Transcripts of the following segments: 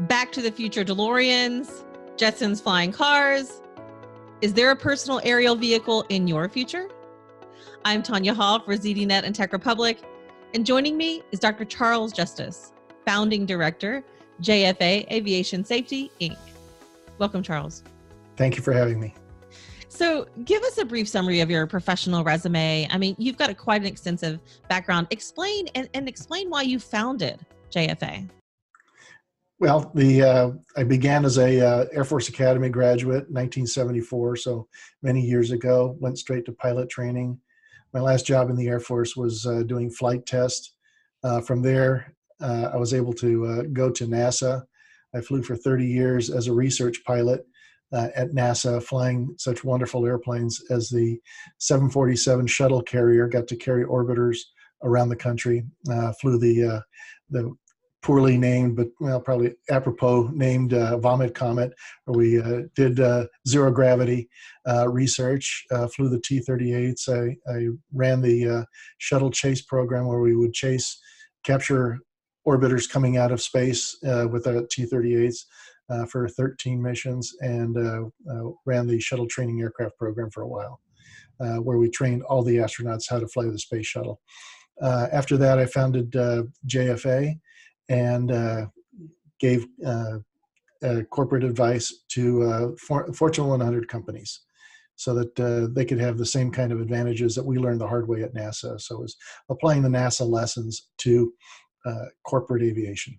Back to the Future DeLoreans, Jetsons flying cars. Is there a personal aerial vehicle in your future? I'm Tonya Hall for ZDNet and Tech Republic, and joining me is Dr. Charles Justiz, Founding Director, JFA Aviation Safety Inc. Welcome, Charles. Thank you for having me. So give us a brief summary of your professional resume. I mean, you've got quite an extensive background. Explain why you founded JFA. Well, I began as a Air Force Academy graduate in 1974, so many years ago. Went straight to pilot training. My last job in the Air Force was doing flight tests. From there, I was able to go to NASA. I flew for 30 years as a research pilot at NASA, flying such wonderful airplanes as the 747 shuttle carrier. Got to carry orbiters around the country. Flew the poorly named, but probably apropos named Vomit Comet, where we did zero gravity research, flew the T-38s. I ran the shuttle chase program where we would capture orbiters coming out of space with the T-38s for 13 missions, and ran the shuttle training aircraft program for a while, where we trained all the astronauts how to fly the space shuttle. After that, I founded JFA, and gave corporate advice to Fortune 100 companies so that they could have the same kind of advantages that we learned the hard way at NASA. So it was applying the NASA lessons to corporate aviation.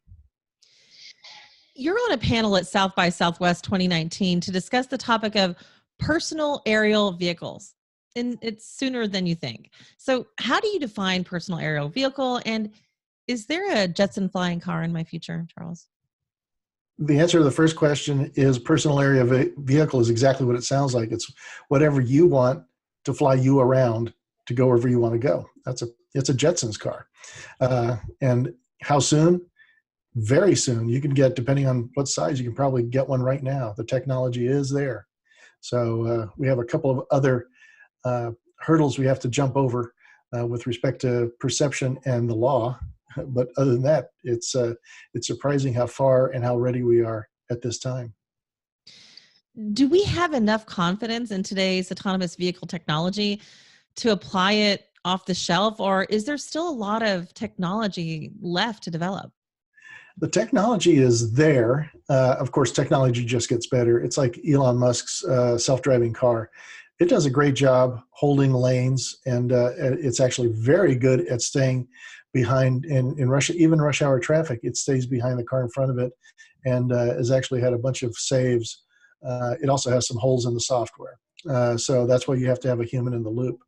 You're on a panel at South by Southwest 2019 to discuss the topic of personal aerial vehicles. And it's sooner than you think. So how do you define personal aerial vehicle, and is there a Jetson flying car in my future, Charles? The answer to the first question is personal area vehicle is exactly what it sounds like. It's whatever you want to fly you around to go wherever you want to go. It's a Jetsons car. And how soon? Very soon. You can get, depending on what size, you can probably get one right now. The technology is there. So we have a couple of other hurdles we have to jump over with respect to perception and the law. But other than that, it's surprising how far and how ready we are at this time. Do we have enough confidence in today's autonomous vehicle technology to apply it off the shelf, or is there still a lot of technology left to develop? The technology is there. Of course, technology just gets better. It's like Elon Musk's self-driving car. It does a great job holding lanes, and it's actually very good at staying behind in rush hour traffic. It stays behind the car in front of it, and has actually had a bunch of saves. It also has some holes in the software. So that's why you have to have a human in the loop.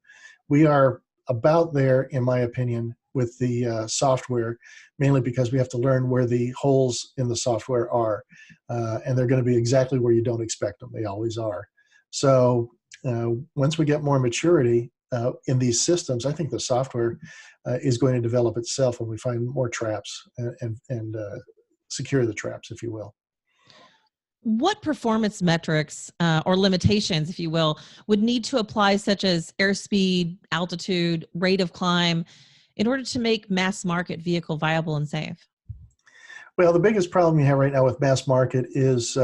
We are about there, in my opinion, with the software, mainly because we have to learn where the holes in the software are. And they're going to be exactly where you don't expect them. They always are. So once we get more maturity in these systems, I think the software is going to develop itself when we find more traps and secure the traps, if you will. What performance metrics or limitations, if you will, would need to apply, such as airspeed, altitude, rate of climb, in order to make mass market vehicle viable and safe? Well, the biggest problem you have right now with mass market is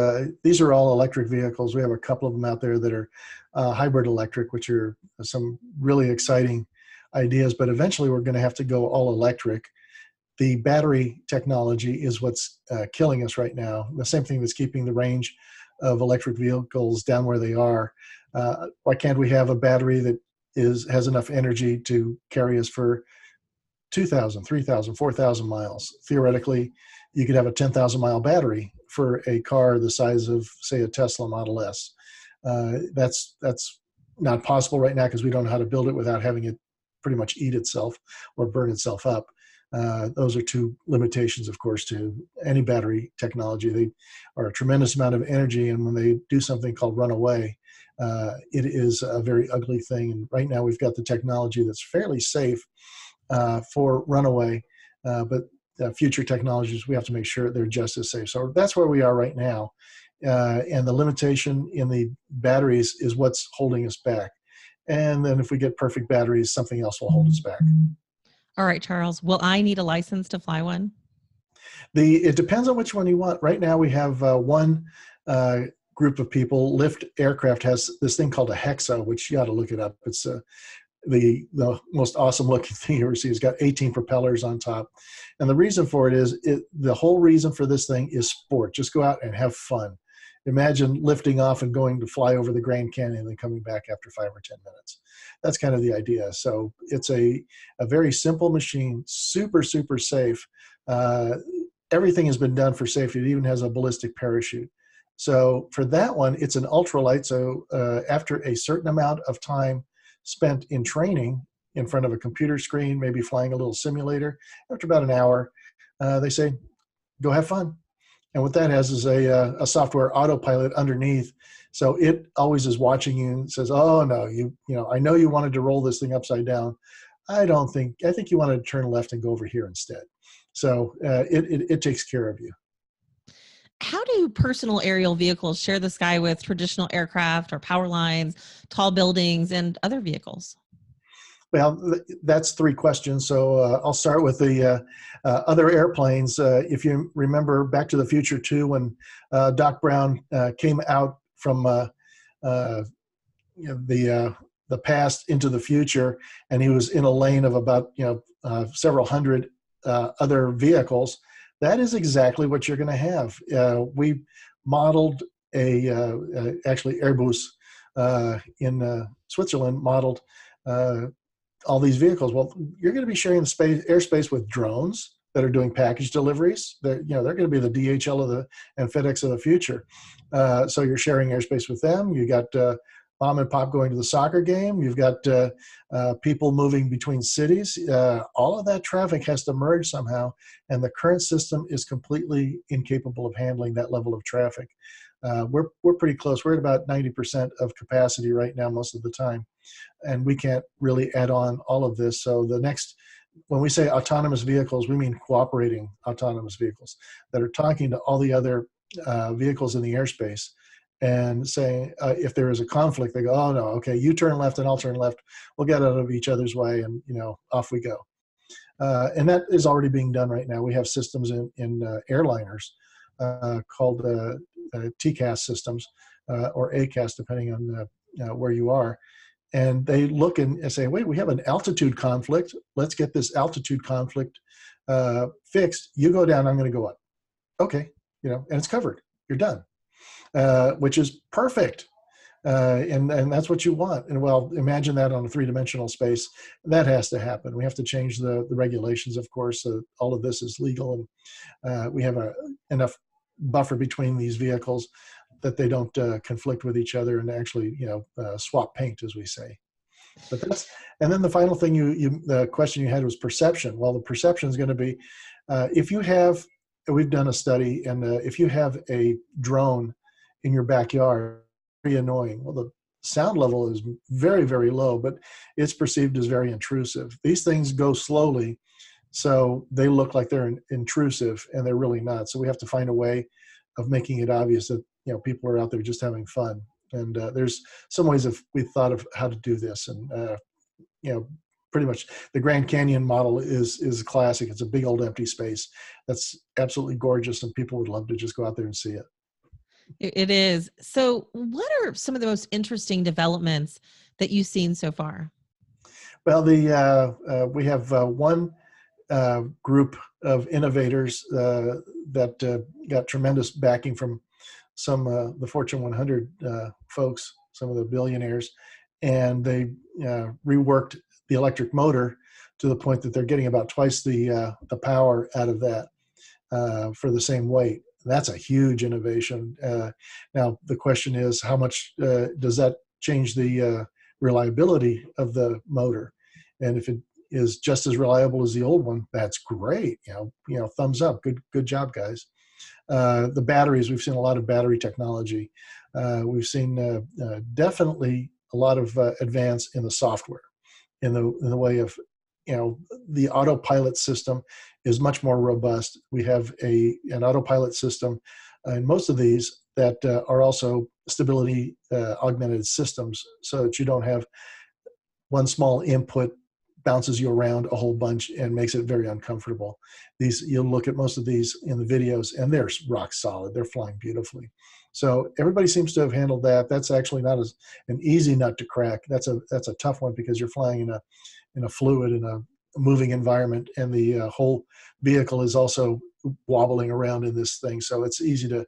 these are all electric vehicles. We have a couple of them out there that are hybrid electric, which are some really exciting ideas, but eventually we're going to have to go all electric. The battery technology is what's killing us right now. The same thing that's keeping the range of electric vehicles down where they are. Why can't we have a battery that has enough energy to carry us for 2,000, 3,000, 4,000 miles? Theoretically, you could have a 10,000 mile battery for a car the size of, say, a Tesla Model S. That's not possible right now because we don't know how to build it without having it pretty much eat itself or burn itself up. Those are two limitations, of course, to any battery technology. They are a tremendous amount of energy, and when they do something called runaway, it is a very ugly thing. And right now we've got the technology that's fairly safe for runaway, but future technologies, we have to make sure they're just as safe. So that's where we are right now. And the limitation in the batteries is what's holding us back. And then if we get perfect batteries, something else will hold us back. All right, Charles, will I need a license to fly one? It depends on which one you want. Right now we have one group of people. Lift Aircraft has this thing called a Hexa, which you got to look it up. It's the most awesome looking thing you ever see. It's got 18 propellers on top. And the reason for it is, the whole reason for this thing is sport. Just go out and have fun. Imagine lifting off and going to fly over the Grand Canyon and then coming back after 5 or 10 minutes. That's kind of the idea. So it's a very simple machine, super, super safe. Everything has been done for safety. It even has a ballistic parachute. So for that one, it's an ultralight. So after a certain amount of time spent in training in front of a computer screen, maybe flying a little simulator, after about an hour, they say, go have fun. And what that has is a software autopilot underneath. So it always is watching you and says, oh no, you know, I know you wanted to roll this thing upside down. I think you wanted to turn left and go over here instead. So it takes care of you. How do personal aerial vehicles share the sky with traditional aircraft or power lines, tall buildings, and other vehicles? Well, that's 3 questions. So I'll start with the other airplanes. If you remember Back to the Future 2, when Doc Brown came out from the past into the future, and he was in a lane of about several hundred other vehicles, that is exactly what you're going to have. We modeled actually Airbus in Switzerland modeled all these vehicles. Well, you're going to be sharing the airspace with drones that are doing package deliveries. They're going to be the DHL and FedEx of the future. So you're sharing airspace with them. You got mom and pop going to the soccer game. You've got people moving between cities. All of that traffic has to merge somehow, and the current system is completely incapable of handling that level of traffic. We're pretty close. We're at about 90% of capacity right now most of the time, and we can't really add on all of this. So when we say autonomous vehicles, we mean cooperating autonomous vehicles that are talking to all the other vehicles in the airspace and saying, if there is a conflict, they go, oh no, okay, you turn left and I'll turn left. We'll get out of each other's way, and off we go. And that is already being done right now. We have systems in airliners called TCAS systems or ACAS, depending on where you are. And they look and say, wait, we have an altitude conflict. Let's get this altitude conflict fixed. You go down, I'm going to go up. Okay, and it's covered. You're done, which is perfect. And that's what you want. And well, imagine that on a 3-dimensional space. That has to happen. We have to change the regulations, of course. All of this is legal, and we have enough buffer between these vehicles that they don't conflict with each other and actually, swap paint, as we say. But and then the final thing the question you had was perception. Well, the perception is going to be, we've done a study, and if you have a drone in your backyard, very annoying. Well, the sound level is very, very low, but it's perceived as very intrusive. These things go slowly, so they look like they're intrusive, and they're really not. So we have to find a way of making it obvious that people are out there just having fun. And there's some ways we thought of how to do this, and pretty much the Grand Canyon model is a classic. It's a big old empty space that's absolutely gorgeous, and people would love to just go out there and see it. It is. So what are some of the most interesting developments that you've seen so far? Well, we have one group of innovators that got tremendous backing from some the Fortune 100 folks, some of the billionaires, and they reworked the electric motor to the point that they're getting about twice the power out of that for the same weight. That's a huge innovation. Now, the question is, how much does that change the reliability of the motor? And if it is just as reliable as the old one, that's great. Thumbs up. Good job, guys. The batteries, we've seen a lot of battery technology. We've seen definitely a lot of advance in the software, in the way of, the autopilot system is much more robust. We have an autopilot system in most of these that are also stability augmented systems, so that you don't have one small input bounces you around a whole bunch and makes it very uncomfortable. You'll look at most of these in the videos, and they're rock solid. They're flying beautifully. So everybody seems to have handled that. That's actually not an easy nut to crack. That's a tough one because you're flying in a fluid, in a moving environment, and the whole vehicle is also wobbling around in this thing. So it's easy to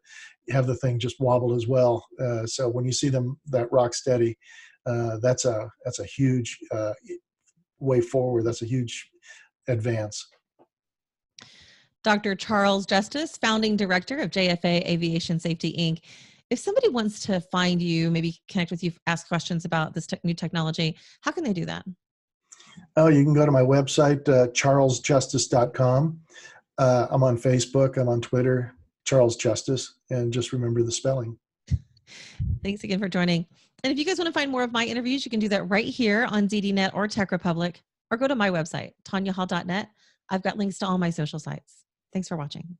have the thing just wobble as well. So when you see them that rock steady, that's a huge way forward. That's a huge advance. Dr. Charles Justiz, founding director of JFA Aviation Safety Inc. If somebody wants to find you, maybe connect with you, ask questions about this new technology, how can they do that? Oh, you can go to my website, charlesjustice.com. I'm on Facebook. I'm on Twitter, Charles Justice, and just remember the spelling. Thanks again for joining. And if you guys want to find more of my interviews, you can do that right here on ZDNet or Tech Republic, or go to my website, tonyahall.net. I've got links to all my social sites. Thanks for watching.